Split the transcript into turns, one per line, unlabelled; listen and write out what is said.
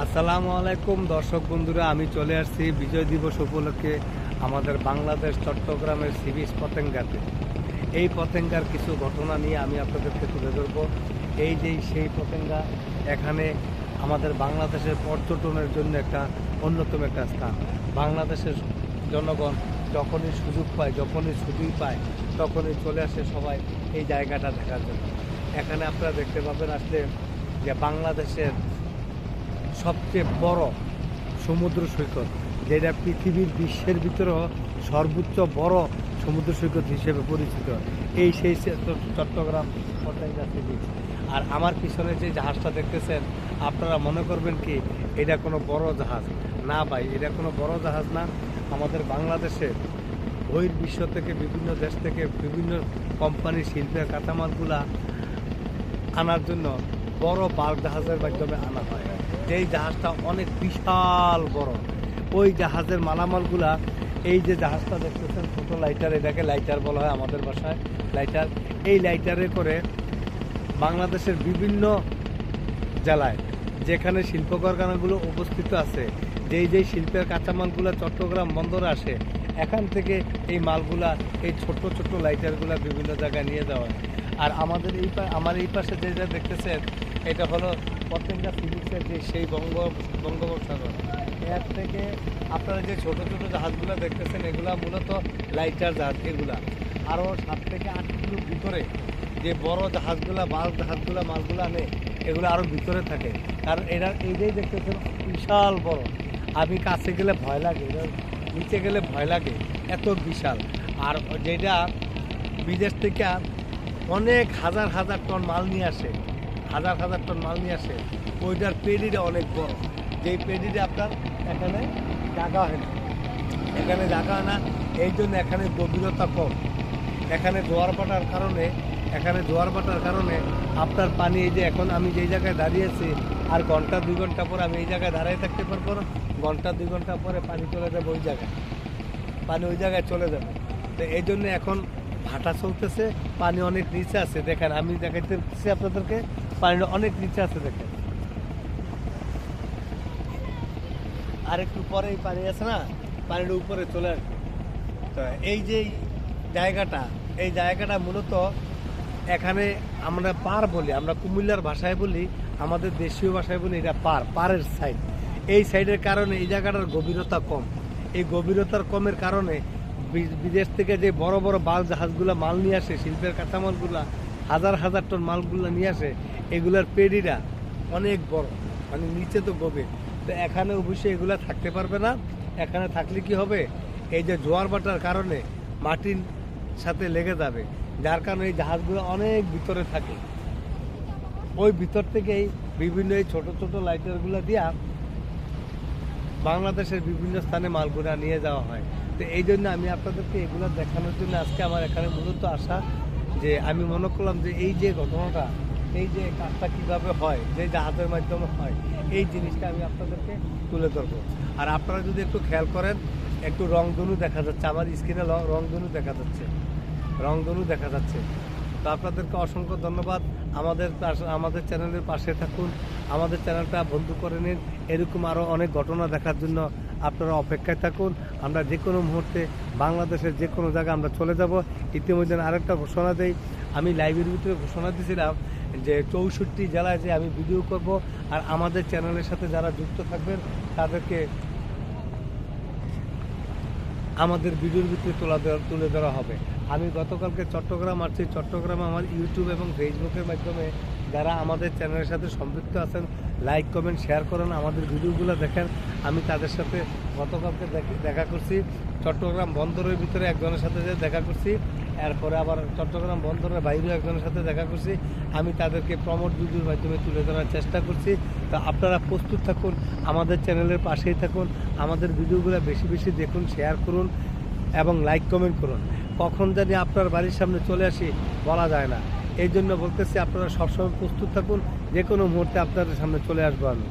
আসসালামু আলাইকুম দর্শক বন্ধুরা, আমি চলে আসছি বিজয় দিবস উপলক্ষে আমাদের বাংলাদেশ চট্টগ্রামের সি বিচ পতেঙ্গাতে। এই পতেঙ্গার কিছু ঘটনা নিয়ে আমি আপনাদেরকে তুলে ধরবো। এই যে সেই পতেঙ্গা, এখানে আমাদের বাংলাদেশের পর্যটনের জন্য একটা অন্যতম একটা স্থান। বাংলাদেশের জনগণ যখনই সুযোগ পায়, যখনই ছুটি পায়, তখনই চলে আসে সবাই এই জায়গাটা দেখার জন্য। এখানে আপনারা দেখতে পাবেন আসলে যে বাংলাদেশের সবচেয়ে বড় সমুদ্র সৈকত, যেটা পৃথিবীর বিশ্বের ভিতরেও সর্বোচ্চ বড় সমুদ্র সৈকত হিসেবে পরিচিত, এই সেই চট্টগ্রাম পতেঙ্গা সি বিচ। আর আমার পিছনে যে জাহাজটা দেখতেছেন, আপনারা মনে করবেন কি এটা কোনো বড় জাহাজ। না ভাই, এটা কোনো বড় জাহাজ না। আমাদের বাংলাদেশে বহির্বিশ্ব থেকে, বিভিন্ন দেশ থেকে বিভিন্ন কোম্পানির শিল্পের কাঁচামালগুলা আনার জন্য বড় বাল্ক জাহাজের মাধ্যমে আনা হয়। এই জাহাজটা অনেক বিশাল বড়। ওই জাহাজের মালামালগুলা, এই যে জাহাজটা দেখতেছেন ছোটো লাইটার, এটাকে লাইটার বলা হয় আমাদের ভাষায়, লাইটার। এই লাইটারে করে বাংলাদেশের বিভিন্ন জেলায় যেখানে শিল্প কারখানাগুলো অবস্থিত আছে, যেই শিল্পের কাঁচামালগুলো চট্টগ্রাম বন্দরে আসে, এখান থেকে এই মালগুলা, এই ছোট ছোট লাইটারগুলা বিভিন্ন জায়গায় নিয়ে যাওয়া হয়। আর আমাদের আমার এই পাশে যেটা দেখতেছেন, এটা হলো পতেঙ্গা সি বিচের যে সেই বঙ্গোপসাগর। এর থেকে আপনারা যে ছোট ছোট জাহাজগুলো দেখতেছেন, এগুলা মূলত লাইটার জাহাজ। এগুলা আরও 7 থেকে 8 কিলো ভিতরে যে বড় জাহাজগুলা, বাল্ক জাহাজগুলা মালগুলা আনে, এগুলো আরও ভিতরে থাকে। কারণ এইটাই দেখতেছেন বিশাল বড়। আমি কাছে গেলে ভয় লাগে, নিচে গেলে ভয় লাগে, এত বিশাল। আর যেটা বিদেশ থেকে অনেক হাজার হাজার টন মাল নিয়ে আসে, হাজার হাজার টন মাল নিয়ে আসে, ওইটার পেডিটা অনেক বড়। যেই পেডিটা আপনার এখানে জায়গা হয় না, এখানে জায়গা হয় না, এই জন্য এখানে গভীরতা কম। এখানে জোয়ার ভাটার কারণে আপনার পানি, এই যে এখন আমি যেই জায়গায় দাঁড়িয়েছি, আর ঘন্টা 2 ঘন্টা পরে আমি এই জায়গায় দাঁড়িয়ে থাকতে পারবো না। ঘন্টা 2 ঘন্টা পরে পানি চলে যাবে ওই জায়গায়, পানি ওই জায়গায় চলে যাবে। তো এই জন্য এখন ভাটা চলতেছে, পানি অনেক নিচে আছে। দেখেন, আমি দেখাইতেছি আপনাদেরকে, পানিটা অনেক নিচে আছে দেখেন। আর একটু পরে এই পানি আছে না, পানিটা উপরে চলে আসবে। তো এই যে জায়গাটা, এই জায়গাটা মূলত এখানে আমরা পার বলি, আমরা কুমিল্লার ভাষায় বলি, আমাদের দেশীয় ভাষায় বলি এটা পারের সাইড। এই সাইডের কারণে এই জায়গাটার গভীরতা কম। এই গভীরতার কমের কারণে বিদেশ থেকে যে বড় বড় বাল্ক জাহাজগুলো মাল নিয়ে আসে, শিল্পের কাঁচামালগুলা হাজার হাজার টন মালগুলো নিয়ে আসে, এগুলার পেডিটা অনেক বড়, মানে নিচে তো গভীর। তো এখানে অবশ্যই এগুলা থাকতে পারবে না। এখানে থাকলে কি হবে, এই যে জোয়ার ভাটার কারণে মাটির সাথে লেগে যাবে, যার কারণে এই জাহাজগুলো অনেক ভিতরে থাকে। ওই ভিতর থেকেই বিভিন্ন এই ছোট ছোট লাইটারগুলো দিয়া বাংলাদেশের বিভিন্ন স্থানে মালগুলা নিয়ে যাওয়া হয়। তো এই জন্য আমি আপনাদেরকে এগুলো দেখানোর জন্য আজকে আমার এখানে মূলত আসা। যে আমি মনে করলাম যে এই যে ঘটনাটা, এই যে কাজটা কীভাবে হয়, যে জাহাজের মাধ্যমে হয়, এই জিনিসটা আমি আপনাদেরকে তুলে ধরবো। আর আপনারা যদি একটু খেয়াল করেন, একটু রংধনু দেখা যাচ্ছে আমার স্ক্রিনে, রংধনু দেখা যাচ্ছে। তো আপনাদেরকে অসংখ্য ধন্যবাদ। আমাদের চ্যানেলের পাশে থাকুন, আমাদের চ্যানেলটা বন্ধ করে নিন। এরকম আরও অনেক ঘটনা দেখার জন্য আপনারা অপেক্ষায় থাকুন। আমরা যে কোনো মুহূর্তে বাংলাদেশের যে কোনো জায়গায় আমরা চলে যাব। ইতিমধ্যে আরেকটা ঘোষণা দেই, আমি লাইভের ভিতরে ঘোষণা দিয়েছিলাম যে 64 জেলায় যে আমি ভিডিও করব। আর আমাদের চ্যানেলের সাথে যারা যুক্ত থাকবেন তাদেরকে আমাদের ভিডিওর ভিতরে তুলে ধরা হবে। আমি গতকালকে চট্টগ্রাম আসছি। চট্টগ্রামে আমার ইউটিউব এবং ফেসবুকের মাধ্যমে যারা আমাদের চ্যানেলের সাথে সম্পৃক্ত আছেন, লাইক কমেন্ট শেয়ার করেন, আমাদের ভিডিওগুলো দেখেন। আমি তাদের সাথে গতকালকে দেখা করছি, চট্টগ্রাম বন্দরের ভিতরে একজনের সাথে দেখা করছি, এরপরে আবার চট্টগ্রাম বন্দরের বাইরেও একজনের সাথে দেখা করছি। আমি তাদেরকে প্রমোট ভিডিওর মাধ্যমে তুলে ধরার চেষ্টা করছি। তো আপনারা প্রস্তুত থাকুন, আমাদের চ্যানেলের পাশেই থাকুন, আমাদের ভিডিওগুলো বেশি বেশি দেখুন, শেয়ার করুন এবং লাইক কমেন্ট করুন। কখন জানি আপনার বাড়ির সামনে চলে আসি বলা যায় না, এই জন্য বলতেছি আপনারা সবসময় প্রস্তুত থাকুন, যে কোনো মুহূর্তে আপনাদের সামনে চলে আসবো আমি।